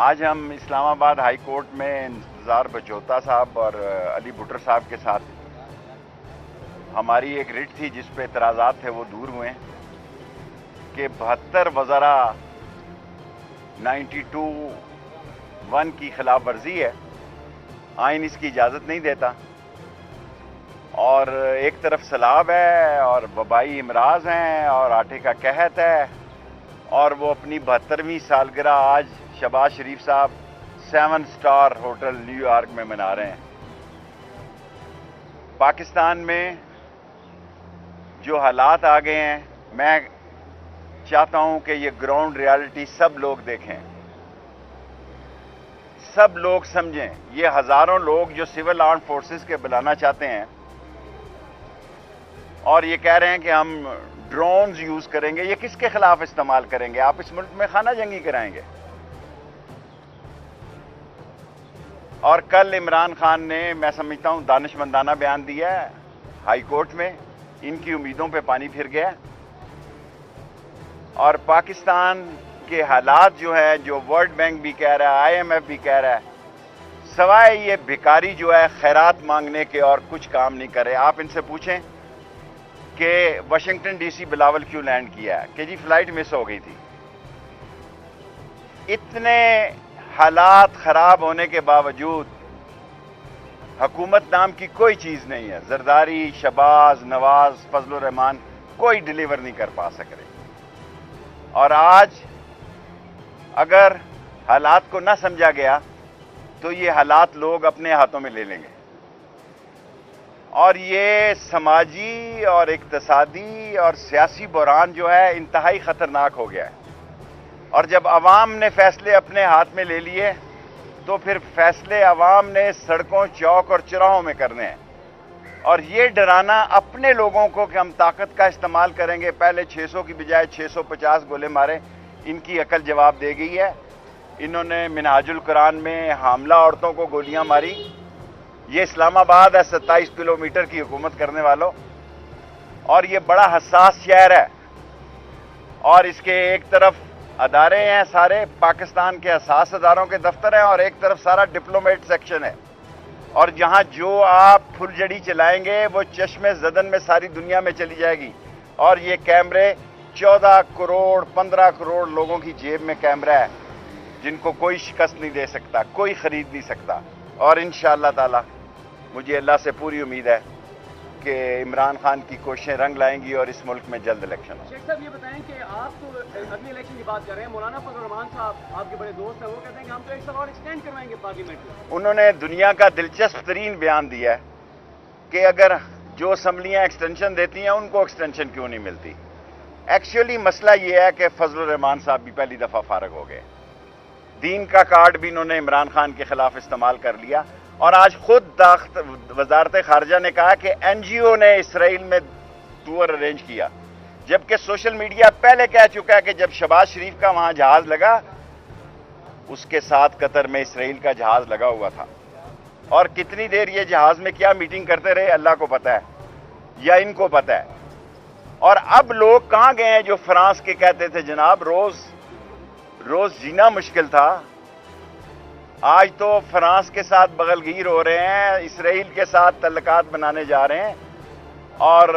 آج ہم اسلام آباد ہائی کورٹ میں انتظار بچوتا صاحب اور علی بھٹر صاحب کے ساتھ ہماری ایک رٹ تھی جس پہ اعتراضات تھے وہ دور ہوئے کہ 72 وزراء 92(1) کی خلاف ورزی ہے، آئین اس کی اجازت نہیں دیتا، اور ایک طرف سیلاب ہے اور وبائی امراض ہیں اور آٹے کا قحط ہے، اور وہ اپنی 72ویں سالگرہ آج شہباز شریف صاحب 7 سٹار ہوٹل نیو یارک میں منا رہے ہیں۔ پاکستان میں جو حالات آ گئے ہیں، میں چاہتا ہوں کہ یہ گراؤنڈ ریالٹی سب لوگ دیکھیں، سب لوگ سمجھیں۔ یہ ہزاروں لوگ جو سول آرم فورسز کے بلانا چاہتے ہیں اور یہ کہہ رہے ہیں کہ ہم ڈرونز یوز کریں گے، یہ کس کے خلاف استعمال کریں گے؟ آپ اس ملک میں خانہ جنگی کرائیں گے۔ اور کل عمران خان نے، میں سمجھتا ہوں، دانشمندانہ بیان دیا ہے ہائی کورٹ میں، ان کی امیدوں پہ پانی پھر گیا، اور پاکستان کے حالات جو ہیں، جو ورلڈ بینک بھی کہہ رہا ہے، IMF بھی کہہ رہا ہے، سوائے یہ بھکاری جو ہے خیرات مانگنے کے اور کچھ کام نہیں کرے۔ آپ ان سے پوچھیں کہ واشنگٹن ڈی سی بلاول کیوں لینڈ کیا ہے؟ کہ جی فلائٹ مس ہو گئی تھی۔ اتنے حالات خراب ہونے کے باوجود حکومت نام کی کوئی چیز نہیں ہے۔ زرداری، شہباز، نواز، فضل الرحمان کوئی ڈیلیور نہیں کر پا سک رہے، اور آج اگر حالات کو نہ سمجھا گیا تو یہ حالات لوگ اپنے ہاتھوں میں لے لیں گے، اور یہ سماجی اور اقتصادی اور سیاسی بحران جو ہے انتہائی خطرناک ہو گیا ہے۔ اور جب عوام نے فیصلے اپنے ہاتھ میں لے لیے تو پھر فیصلے عوام نے سڑکوں، چوک اور چوراہوں میں کرنے ہیں، اور یہ ڈرانا اپنے لوگوں کو کہ ہم طاقت کا استعمال کریں گے، پہلے 600 کی بجائے 650 گولے مارے، ان کی عقل جواب دے گئی ہے۔ انہوں نے منہاج القرآن میں حاملہ عورتوں کو گولیاں ماری۔ یہ اسلام آباد ہے 27 کلومیٹر کی حکومت کرنے والوں، اور یہ بڑا حساس شہر ہے، اور اس کے ایک طرف ادارے ہیں، سارے پاکستان کے حساس اداروں کے دفتر ہیں، اور ایک طرف سارا ڈپلومیٹ سیکشن ہے، اور جہاں جو آپ پھلجڑی چلائیں گے وہ چشم زدن میں ساری دنیا میں چلی جائے گی۔ اور یہ کیمرے 14 کروڑ 15 کروڑ لوگوں کی جیب میں کیمرہ ہے، جن کو کوئی شکست نہیں دے سکتا، کوئی خرید نہیں سکتا۔ اور انشاءاللہ تعالی مجھے اللہ سے پوری امید ہے کہ عمران خان کی کوششیں رنگ لائیں گی اور اس ملک میں جلد الیکشن ہو۔ شیخ صاحب یہ بتائیں کہ آپ تو اگلی الیکشن کی بات کر رہے ہیں، مولانا فضل الرحمان صاحب آپ کے بڑے دوست ہیں، وہ کہتے ہیں کہ ہم تو 1 سال اور ایکسٹینڈ کروائیں گے پارلیمنٹ میں۔ انہوں نے دنیا کا دلچسپ ترین بیان دیا ہے کہ اگر جو اسمبلیاں ایکسٹینشن دیتی ہیں ان کو ایکسٹینشن کیوں نہیں ملتی۔ ایکچولی مسئلہ یہ ہے کہ فضل الرحمان صاحب بھی پہلی دفعہ فارغ ہو گئے، دین کا کارڈ بھی انہوں نے عمران خان کے خلاف استعمال کر لیا، اور آج خود وزارت خارجہ نے کہا کہ NGO نے اسرائیل میں ٹور ارینج کیا، جبکہ سوشل میڈیا پہلے کہہ چکا ہے کہ جب شہباز شریف کا وہاں جہاز لگا، اس کے ساتھ قطر میں اسرائیل کا جہاز لگا ہوا تھا، اور کتنی دیر یہ جہاز میں کیا میٹنگ کرتے رہے اللہ کو پتہ ہے، یا ان کو پتہ ہے۔ اور اب لوگ کہاں گئے ہیں جو فرانس کے کہتے تھے جناب روز جینا مشکل تھا، آج تو فرانس کے ساتھ بغل گیر ہو رہے ہیں، اسرائیل کے ساتھ تعلقات بنانے جا رہے ہیں، اور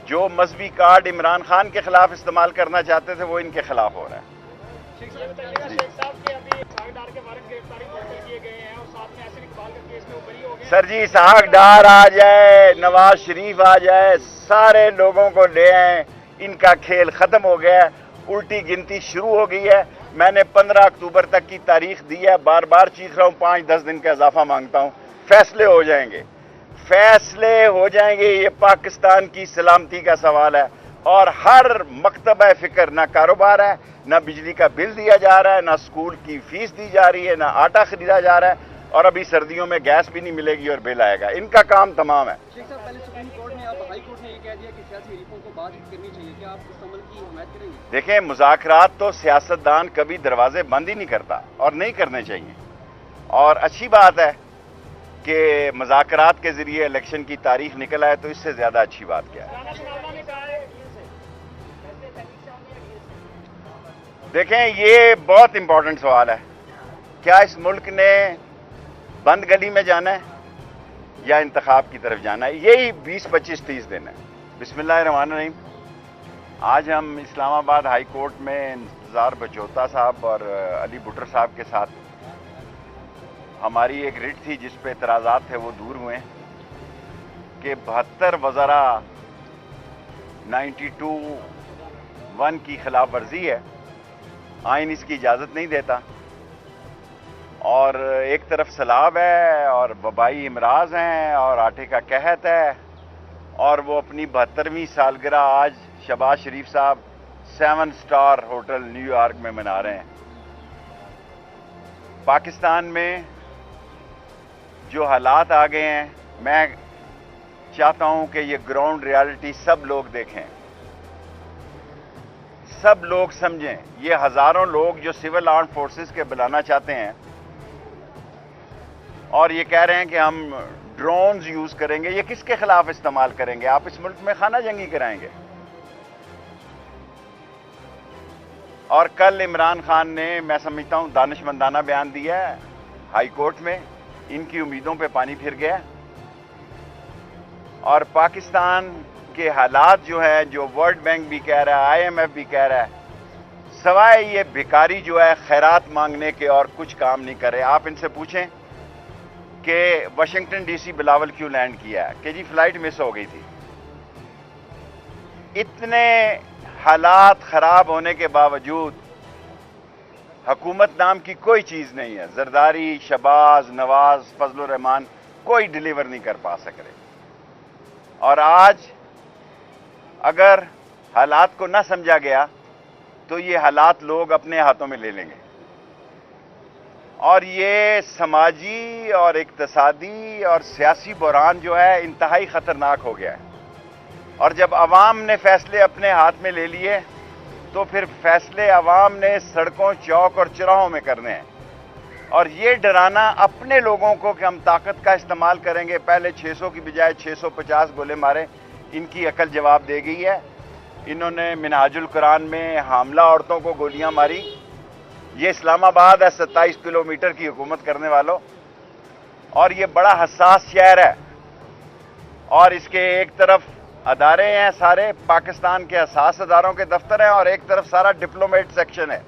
جو مذہبی کارڈ عمران خان کے خلاف استعمال کرنا چاہتے تھے وہ ان کے خلاف ہو رہا ہے۔ شیخ صاحب کے ابھی اسحاق ڈار کے بارے میں گرفتاری معطل کیے گئے ہیں، اور ساتھ میں احسن اقبال کا کیس میں وہ بری ہو گئے۔ سر جی اسحاق ڈار آ جائے، نواز شریف آ جائے، سارے لوگوں کو لے آئیں، ان کا کھیل ختم ہو گیا ہے، الٹی گنتی شروع ہو گئی ہے۔ میں نے 15 اکتوبر تک کی تاریخ دی ہے، بار بار چیخ رہا ہوں، 5-10 دن کا اضافہ مانگتا ہوں، فیصلے ہو جائیں گے، فیصلے ہو جائیں گے۔ یہ پاکستان کی سلامتی کا سوال ہے، اور ہر مکتبہ فکر، نہ کاروبار ہے، نہ بجلی کا بل دیا جا رہا ہے، نہ اسکول کی فیس دی جا رہی ہے، نہ آٹا خریدا جا رہا ہے، اور ابھی سردیوں میں گیس بھی نہیں ملے گی اور بل آئے گا۔ ان کا کام تمام ہے۔ شیخ صاحب پہلے سپریم کورٹ نے، اب ہائی کورٹ نے یہ کہہ دیا کہ سیاسی حریفوں کو بات کرنی چاہیے، کیا آپ اس عمل کی حمایت کریں گے؟ دیکھیں مذاکرات تو سیاستدان کبھی دروازے بند ہی نہیں کرتا، اور نہیں کرنے چاہیے، اور اچھی بات ہے کہ مذاکرات کے ذریعے الیکشن کی تاریخ نکل آئے، تو اس سے زیادہ اچھی بات کیا ہے۔ دیکھیں یہ بہت امپورٹنٹ سوال ہے. کیا اس ملک نے بند گلی میں جانا ہے یا انتخاب کی طرف جانا ہے؟ یہی 20-25-30 دن ہے. بسم اللہ الرحمن الرحیم. آج ہم اسلام آباد ہائی کورٹ میں انتظار بچوتا صاحب اور علی بٹر صاحب کے ساتھ ہماری ایک ریٹ تھی جس پہ اعتراضات تھے وہ دور ہوئے کہ 72 وزراء 92(1) کی خلاف ورزی ہے. آئین اس کی اجازت نہیں دیتا اور ایک طرف سیلاب ہے اور وبائی امراض ہیں اور آٹے کا قحط ہے اور وہ اپنی 72ویں سالگرہ آج شہباز شریف صاحب 7 اسٹار ہوٹل نیو یارک میں منا رہے ہیں. پاکستان میں جو حالات آ گئے ہیں میں چاہتا ہوں کہ یہ گراؤنڈ ریالٹی سب لوگ دیکھیں, سب لوگ سمجھیں. یہ ہزاروں لوگ جو سول آرم فورسز کے بلانا چاہتے ہیں اور یہ کہہ رہے ہیں کہ ہم ڈرونز یوز کریں گے, یہ کس کے خلاف استعمال کریں گے؟ آپ اس ملک میں خانہ جنگی کرائیں گے. اور کل عمران خان نے میں سمجھتا ہوں دانشمندانہ بیان دیا ہے ہائی کورٹ میں. ان کی امیدوں پہ پانی پھر گیا اور پاکستان کے حالات جو ہے, جو ورلڈ بینک بھی کہہ رہا ہے, IMF بھی کہہ رہا ہے, سوائے یہ بھکاری جو ہے خیرات مانگنے کے اور کچھ کام نہیں کر رہے. آپ ان سے پوچھیں کہ واشنگٹن ڈی سی بلاول کیوں لینڈ کیا ہے کہ جی فلائٹ مس ہو گئی تھی. اتنے حالات خراب ہونے کے باوجود حکومت نام کی کوئی چیز نہیں ہے. زرداری, شہباز, نواز, فضل الرحمان کوئی ڈیلیور نہیں کر پا سک رہے. اور آج اگر حالات کو نہ سمجھا گیا تو یہ حالات لوگ اپنے ہاتھوں میں لے لیں گے اور یہ سماجی اور اقتصادی اور سیاسی بحران جو ہے انتہائی خطرناک ہو گیا ہے. اور جب عوام نے فیصلے اپنے ہاتھ میں لے لیے تو پھر فیصلے عوام نے سڑکوں, چوک اور چوراہوں میں کرنے ہیں. اور یہ ڈرانا اپنے لوگوں کو کہ ہم طاقت کا استعمال کریں گے, پہلے 600 کی بجائے 650 گولے مارے, ان کی عقل جواب دے گئی ہے. انہوں نے منہاج القرآن میں حاملہ عورتوں کو گولیاں ماری. یہ اسلام آباد ہے 27 کلومیٹر کی حکومت کرنے والوں, اور یہ بڑا حساس شہر ہے اور اس کے ایک طرف ادارے ہیں سارے پاکستان کے حساس اداروں کے دفتر ہیں اور ایک طرف سارا ڈپلومیٹ سیکشن ہے.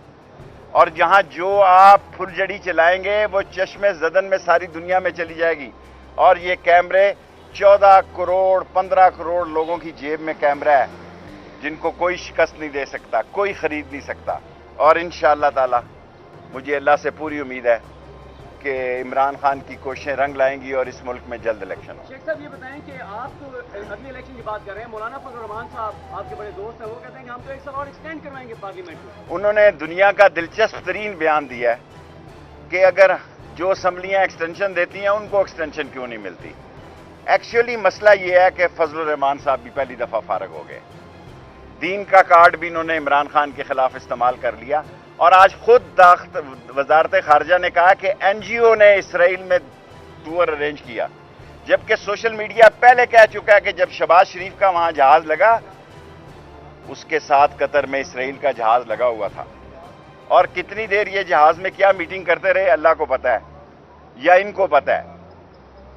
اور جہاں جو آپ پھلجڑی چلائیں گے وہ چشمے زدن میں ساری دنیا میں چلی جائے گی. اور یہ کیمرے 14 کروڑ 15 کروڑ لوگوں کی جیب میں کیمرہ ہے جن کو کوئی شکست نہیں دے سکتا, کوئی خرید نہیں سکتا. اور انشاءاللہ تعالی مجھے اللہ سے پوری امید ہے کہ عمران خان کی کوششیں رنگ لائیں گی اور اس ملک میں جلد الیکشن ہو. شیخ صاحب یہ بتائیں کہ آپ تو اگلی الیکشن کی بات کر رہے ہیں, مولانا فضل الرحمان صاحب آپ کے بڑے دوست ہیں, وہ کہتے ہیں کہ ہم تو 1 سال اور ایکسٹینڈ کروائیں گے پارلیمنٹ میں. انہوں نے دنیا کا دلچسپ ترین بیان دیا ہے کہ اگر جو اسمبلیاں ایکسٹینشن دیتی ہیں ان کو ایکسٹینشن کیوں نہیں ملتی. ایکچولی مسئلہ یہ ہے کہ فضل الرحمان صاحب بھی پہلی دفعہ فارغ ہو گئے. دین کا کارڈ بھی انہوں نے عمران خان کے خلاف استعمال کر لیا اور آج خود وزارت خارجہ نے کہا کہ NGO نے اسرائیل میں ٹور ارینج کیا, جبکہ سوشل میڈیا پہلے کہہ چکا ہے کہ جب شہباز شریف کا وہاں جہاز لگا اس کے ساتھ قطر میں اسرائیل کا جہاز لگا ہوا تھا. اور کتنی دیر یہ جہاز میں کیا میٹنگ کرتے رہے اللہ کو پتہ ہے یا ان کو پتہ ہے.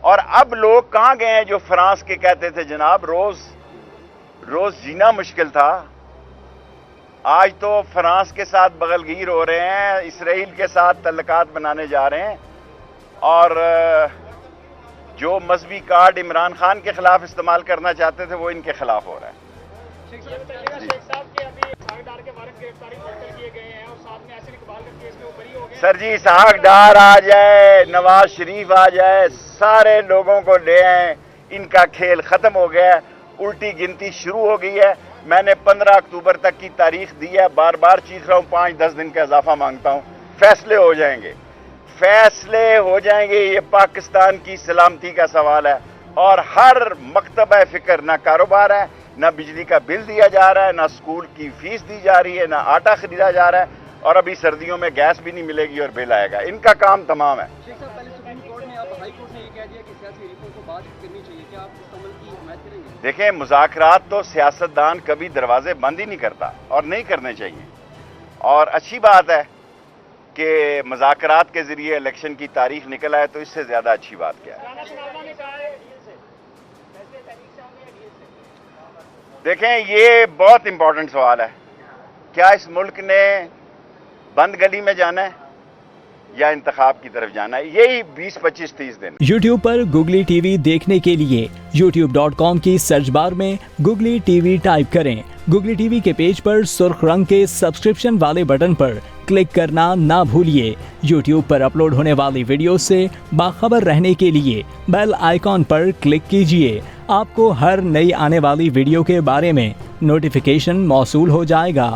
اور اب لوگ کہاں گئے ہیں جو فرانس کے کہتے تھے جناب روز جینا مشکل تھا, آج تو فرانس کے ساتھ بغل گیر ہو رہے ہیں, اسرائیل کے ساتھ تعلقات بنانے جا رہے ہیں. اور جو مذہبی کارڈ عمران خان کے خلاف استعمال کرنا چاہتے تھے وہ ان کے خلاف ہو رہا ہے. شیخ صاحب کے ابھی اسحاق ڈار کے بارے میں گرفتاری معطل کیے گئے ہیں اور ساتھ میں ایسے اقبال کے کیس میں وہ بری ہو گئے. سر جی اسحاق ڈار آ جائے, نواز شریف آ جائے, سارے لوگوں کو لے آئیں, ان کا کھیل ختم ہو گیا ہے, الٹی گنتی شروع ہو گئی ہے. میں نے 15 اکتوبر تک کی تاریخ دی ہے, بار بار چیخ رہا ہوں, 5-10 دن کا اضافہ مانگتا ہوں. فیصلے ہو جائیں گے, فیصلے ہو جائیں گے. یہ پاکستان کی سلامتی کا سوال ہے اور ہر مکتبہ فکر نہ کاروبار ہے, نہ بجلی کا بل دیا جا رہا ہے, نہ اسکول کی فیس دی جا رہی ہے, نہ آٹا خریدا جا رہا ہے, اور ابھی سردیوں میں گیس بھی نہیں ملے گی اور بل آئے گا. ان کا کام تمام ہے. شیخ صاحب پہلے سپریم کورٹ نے اب ہائی کورٹ نے یہ کہہ دیا کہ سیاسی حریفوں کو بات کرنی چاہیے, کیا آپ اس عمل کی حمایت کریں گے؟ دیکھیں مذاکرات تو سیاستدان کبھی دروازے بند ہی نہیں کرتا اور نہیں کرنے چاہیے. اور اچھی بات ہے کہ مذاکرات کے ذریعے الیکشن کی تاریخ نکل آئے، تو اس سے زیادہ اچھی بات کیا ہے؟ دیکھیں، یہ بہت امپورٹنٹ سوال ہے. کیا اس ملک نے بند گلی میں جانا ہے یا انتخاب کی طرف جانا ہے؟ یہی 20-25-30 دن. یوٹیوب پر گوگلی ٹی وی دیکھنے کے لیے youtube.com کی سرچ بار میں گوگلی ٹی وی ٹائپ کریں. گوگلی ٹی وی کے پیج پر سرخ رنگ کے سبسکرپشن والے بٹن پر کلک کرنا نہ بھولیے. یوٹیوب پر اپلوڈ ہونے والی ویڈیو سے باخبر رہنے کے لیے بیل آئیکن پر کلک کیجیے. آپ کو ہر نئی آنے والی ویڈیو کے بارے میں نوٹیفیکیشن موصول ہو جائے گا.